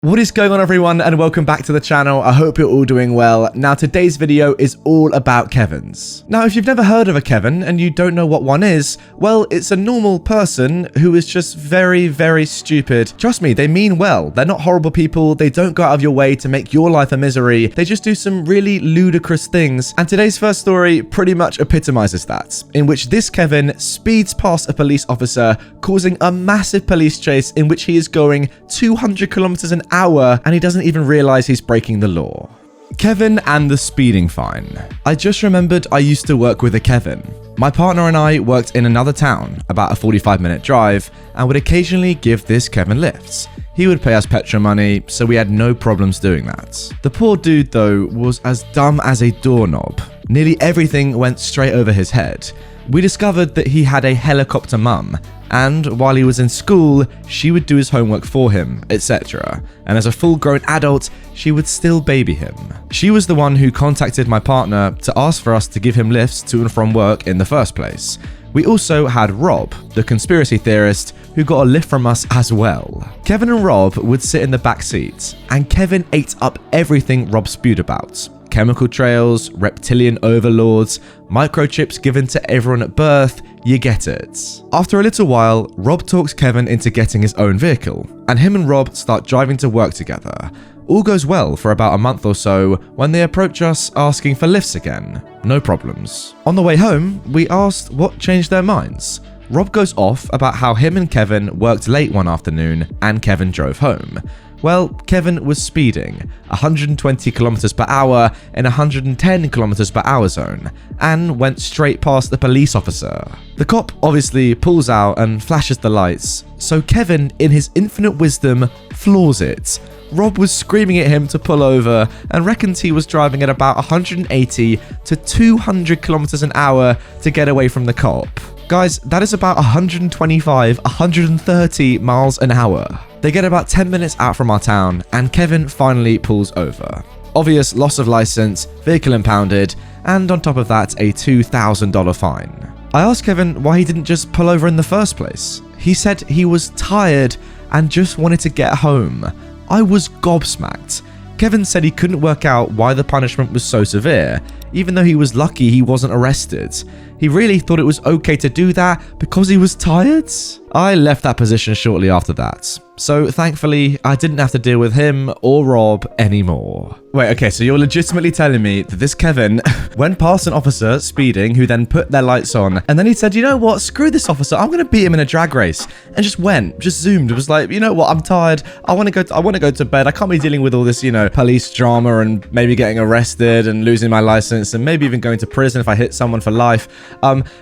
What is going on, everyone, and welcome back to the channel. I hope you're all doing well. Now, today's video is all about Kevins. Now, if you've never heard of a Kevin and you don't know what one is, well, it's a normal person who is just very, very stupid. Trust me, they mean well. They're not horrible people. They don't go out of your way to make your life a misery. They just do some really ludicrous things. And today's first story pretty much epitomizes that, in which this Kevin speeds past a police officer, causing a massive police chase in which he is going 200 kilometers an hour and he doesn't even realize he's breaking the law. Kevin and the speeding fine. I just remembered I used to work with a Kevin. My partner and I worked in another town, about a 45-minute drive, and would occasionally give this Kevin lifts. He would pay us petrol money, so we had no problems doing that. The poor dude, though, was as dumb as a doorknob. Nearly everything went straight over his head. We discovered that he had a helicopter mum, and while he was in school, she would do his homework for him, etc. And as a full-grown adult, she would still baby him. She was the one who contacted my partner to ask for us to give him lifts to and from work in the first place. We also had Rob, the conspiracy theorist, who got a lift from us as well. Kevin and Rob would sit in the back seat, and Kevin ate up everything Rob spewed about. Chemical trails, reptilian overlords, microchips given to everyone at birth, you get it. After a little while, Rob talks Kevin into getting his own vehicle, and him and Rob start driving to work together. All goes well for about a month or so when they approach us asking for lifts again. No problems. On the way home, we asked what changed their minds. Rob goes off about how him and Kevin worked late one afternoon and Kevin drove home. Well, Kevin was speeding 120 kilometers per hour in a 110 kilometers per hour zone and went straight past the police officer. The cop obviously pulls out and flashes the lights, so Kevin, in his infinite wisdom, floors it. Rob was screaming at him to pull over and reckons he was driving at about 180 to 200 kilometers an hour to get away from the cop. Guys, that is about 125, 130 miles an hour. They get about 10 minutes out from our town and Kevin finally pulls over. Obvious loss of license, vehicle impounded, and on top of that, a $2,000 fine. I asked Kevin why he didn't just pull over in the first place. He said he was tired and just wanted to get home. I was gobsmacked. Kevin said he couldn't work out why the punishment was so severe, even though he was lucky he wasn't arrested. He really thought it was okay to do that because he was tired? I left that position shortly after that. So thankfully, I didn't have to deal with him or Rob anymore. Wait, okay, so you're legitimately telling me that this Kevin went past an officer speeding who then put their lights on, and then he said, you know what, screw this officer, I'm gonna beat him in a drag race, and just zoomed. It was like, you know what, I'm tired, I wanna go to bed, I can't be dealing with all this, police drama and maybe getting arrested and losing my license and maybe even going to prison if I hit someone for life.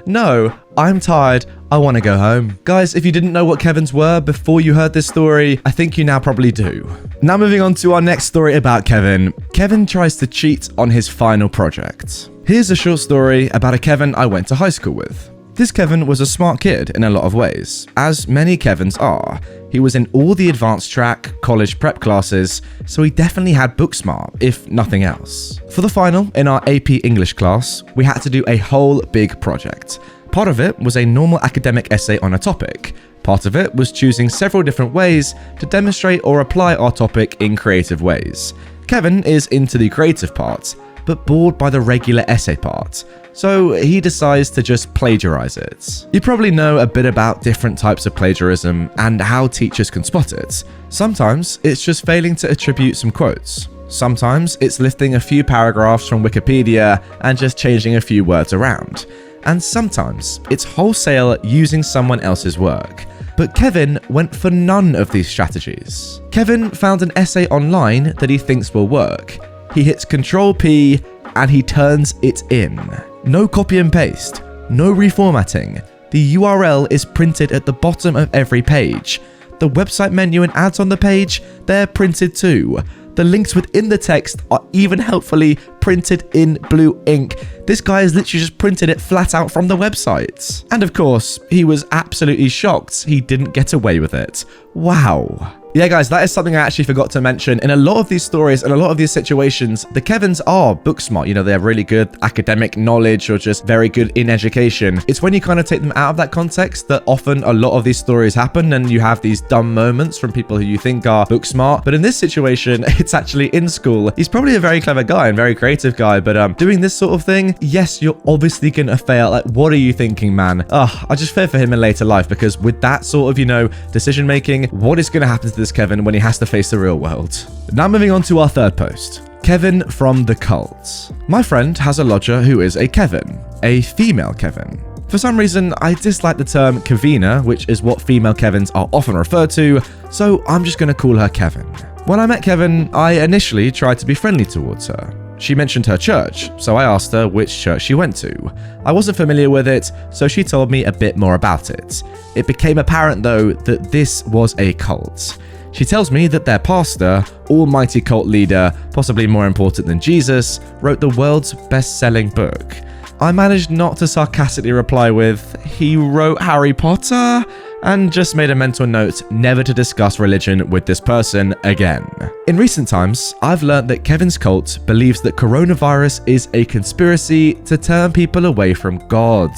No, I'm tired, I want to go home. Guys, if you didn't know what Kevins were before you heard this story, I think you now probably do. Now moving on to our next story about Kevin. Kevin tries to cheat on his final project. Here's a short story about a Kevin I went to high school with. This Kevin was a smart kid in a lot of ways, as many Kevins are. He was in all the advanced track, college prep classes, so he definitely had book smart, if nothing else. For the final, in our AP English class, we had to do a whole big project. Part of it was a normal academic essay on a topic. Part of it was choosing several different ways to demonstrate or apply our topic in creative ways. Kevin is into the creative part, but bored by the regular essay part, so he decides to just plagiarize it. You probably know a bit about different types of plagiarism and how teachers can spot it. Sometimes it's just failing to attribute some quotes. Sometimes it's lifting a few paragraphs from Wikipedia and just changing a few words around. And sometimes it's wholesale using someone else's work. But Kevin went for none of these strategies. Kevin found an essay online that he thinks will work. He hits Ctrl+P and he turns it in. No copy and paste, no reformatting. The URL is printed at the bottom of every page. The website menu and ads on the page, they're printed too. The links within the text are even helpfully printed in blue ink. This guy has literally just printed it flat out from the website. And of course, he was absolutely shocked he didn't get away with it. Wow. Yeah, guys, that is something I actually forgot to mention. In a lot of these stories and a lot of these situations, the Kevins are book smart. You know, they have really good academic knowledge or just very good in education. It's when you kind of take them out of that context that often a lot of these stories happen and you have these dumb moments from people who you think are book smart. But in this situation, it's actually in school. He's probably a very clever guy and very creative guy, but doing this sort of thing, yes, you're obviously going to fail. Like, what are you thinking, man? I just fear for him in later life because with that sort of, you know, decision making, what is going to happen to this Kevin when he has to face the real world? Now moving on to our third post. Kevin from the cult. My friend has a lodger who is a Kevin, a female Kevin. For some reason, I dislike the term Kevina, which is what female Kevins are often referred to, so I'm just going to call her Kevin. When I met Kevin, I initially tried to be friendly towards her. She mentioned her church, so I asked her which church she went to. I wasn't familiar with it, so she told me a bit more about it. It became apparent, though, that this was a cult. She tells me that their pastor, almighty cult leader, possibly more important than Jesus, wrote the world's best-selling book. I managed not to sarcastically reply with, "He wrote Harry Potter?" and just made a mental note never to discuss religion with this person again. In recent times, I've learned that Kevin's cult believes that coronavirus is a conspiracy to turn people away from God.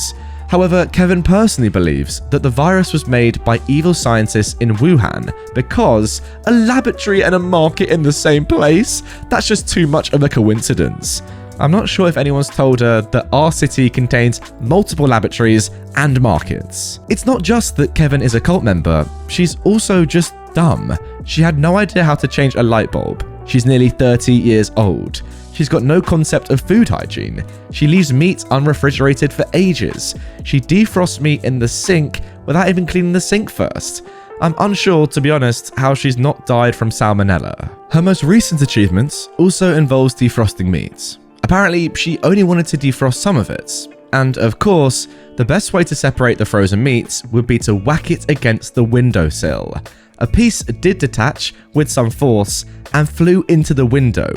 However, Kevin personally believes that the virus was made by evil scientists in Wuhan because a laboratory and a market in the same place? That's just too much of a coincidence. I'm not sure if anyone's told her that our city contains multiple laboratories and markets. It's not just that Kevin is a cult member, she's also just dumb. She had no idea how to change a light bulb. She's nearly 30 years old. She's got no concept of food hygiene. She leaves meat unrefrigerated for ages. She defrosts meat in the sink without even cleaning the sink first. I'm unsure, to be honest, how she's not died from salmonella. Her most recent achievement also involves defrosting meat. Apparently, she only wanted to defrost some of it. And of course, the best way to separate the frozen meat would be to whack it against the windowsill. A piece did detach with some force and flew into the window.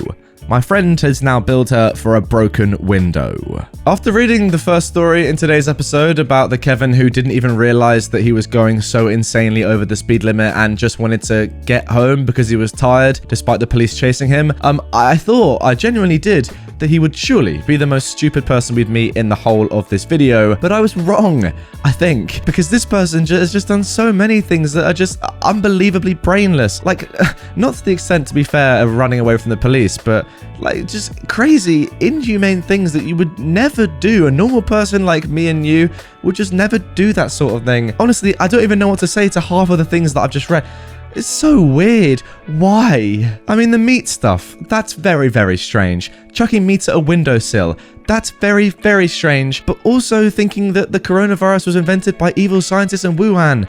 My friend has now billed her for a broken window. After reading the first story in today's episode about the Kevin who didn't even realize that he was going so insanely over the speed limit and just wanted to get home because he was tired despite the police chasing him, I genuinely did, that he would surely be the most stupid person we'd meet in the whole of this video, but I was wrong, I think, because this person has just done so many things that are just unbelievably brainless. Like, not to the extent, to be fair, of running away from the police, but like just crazy, inhumane things that you would never do. A normal person like me and you would just never do that sort of thing. Honestly, I don't even know what to say to half of the things that I've just read. It's so weird. Why? I mean, the meat stuff, that's very, very strange. Chucking meat at a windowsill, that's very, very strange. But also thinking that the coronavirus was invented by evil scientists in Wuhan.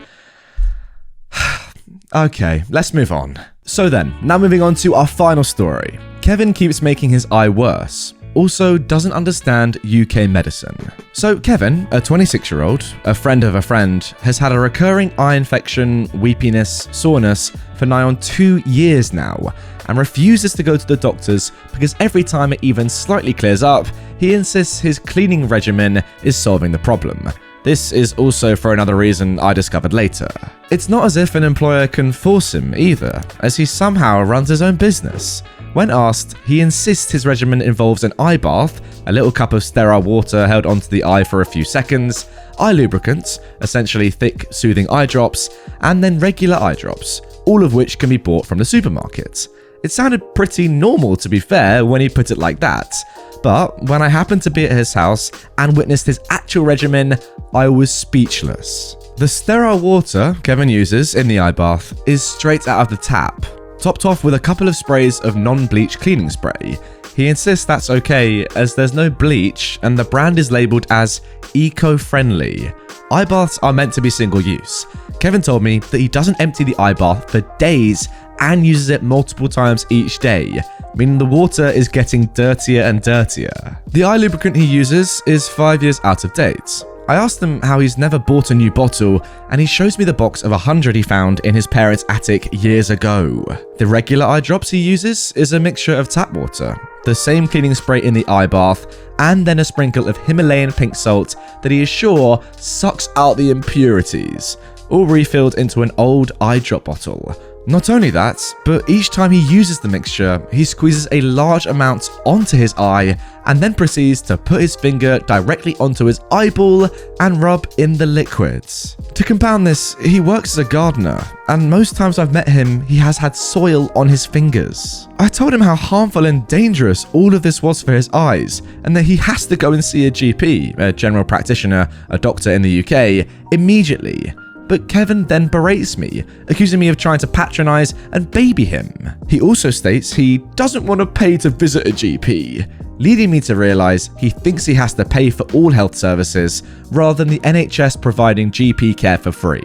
Okay, let's move on. So then, now moving on to our final story. Kevin keeps making his eye worse. Also doesn't understand UK medicine. So Kevin, a 26-year-old, a friend of a friend, has had a recurring eye infection, weepiness, soreness for nigh on 2 years now, and refuses to go to the doctors because every time it even slightly clears up, he insists his cleaning regimen is solving the problem. This is also for another reason I discovered later. It's not as if an employer can force him either, as he somehow runs his own business. When asked, he insists his regimen involves an eye bath, a little cup of sterile water held onto the eye for a few seconds, eye lubricant, essentially thick, soothing eye drops, and then regular eye drops, all of which can be bought from the supermarket. It sounded pretty normal, to be fair, when he put it like that. But when I happened to be at his house and witnessed his actual regimen, I was speechless. The sterile water Kevin uses in the eye bath is straight out of the tap, topped off with a couple of sprays of non-bleach cleaning spray. He insists that's okay as there's no bleach and the brand is labelled as eco-friendly. Eye baths are meant to be single-use. Kevin told me that he doesn't empty the eye bath for days and uses it multiple times each day, meaning the water is getting dirtier and dirtier. The eye lubricant he uses is 5 years out of date. I asked him how he's never bought a new bottle, and he shows me the box of 100 he found in his parents' attic years ago. The regular eye drops he uses is a mixture of tap water, the same cleaning spray in the eye bath, and then a sprinkle of Himalayan pink salt that he is sure sucks out the impurities, all refilled into an old eye drop bottle. Not only that, but each time he uses the mixture, he squeezes a large amount onto his eye and then proceeds to put his finger directly onto his eyeball and rub in the liquids. To compound this, he works as a gardener, and most times I've met him, he has had soil on his fingers. I told him how harmful and dangerous all of this was for his eyes, and that he has to go and see a GP, a general practitioner, a doctor in the UK, immediately. But Kevin then berates me, accusing me of trying to patronize and baby him. He also states he doesn't want to pay to visit a GP, leading me to realize he thinks he has to pay for all health services rather than the NHS providing GP care for free.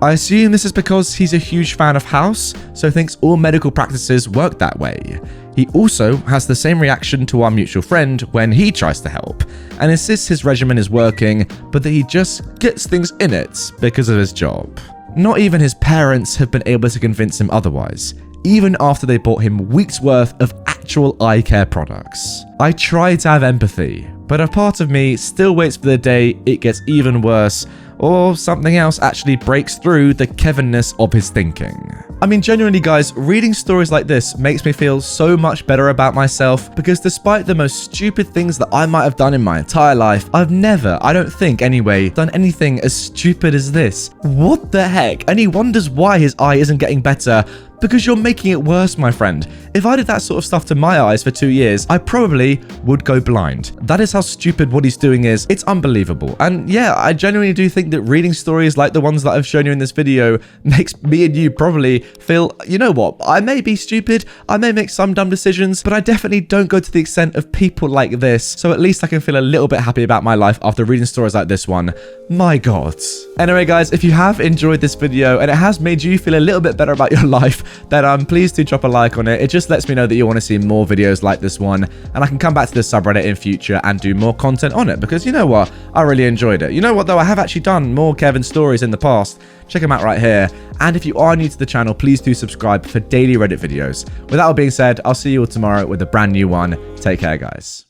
I assume this is because he's a huge fan of House, so thinks all medical practices work that way. He also has the same reaction to our mutual friend when he tries to help, and insists his regimen is working, but that he just gets things in it because of his job. Not even his parents have been able to convince him otherwise, even after they bought him weeks worth of actual eye care products. I try to have empathy, but a part of me still waits for the day it gets even worse, or something else actually breaks through the Kevinness of his thinking. I mean, genuinely guys, reading stories like this makes me feel so much better about myself, because despite the most stupid things that I might have done in my entire life, I've never, I don't think anyway, done anything as stupid as this. What the heck? And he wonders why his eye isn't getting better. Because you're making it worse, my friend. If I did that sort of stuff to my eyes for 2 years, I probably would go blind. That is how stupid what he's doing is. It's unbelievable. And yeah, I genuinely do think that reading stories like the ones that I've shown you in this video makes me and you probably feel, you know what, I may be stupid, I may make some dumb decisions, but I definitely don't go to the extent of people like this. So at least I can feel a little bit happy about my life after reading stories like this one. My God. Anyway, guys, if you have enjoyed this video and it has made you feel a little bit better about your life, then please do drop a like on it. It just lets me know that you want to see more videos like this one, and I can come back to this subreddit in future and do more content on it, because you know what? I really enjoyed it. You know what though? I have actually done more Kevin stories in the past. Check them out right here. And if you are new to the channel, please do subscribe for daily Reddit videos. With that all being said, I'll see you all tomorrow with a brand new one. Take care, guys.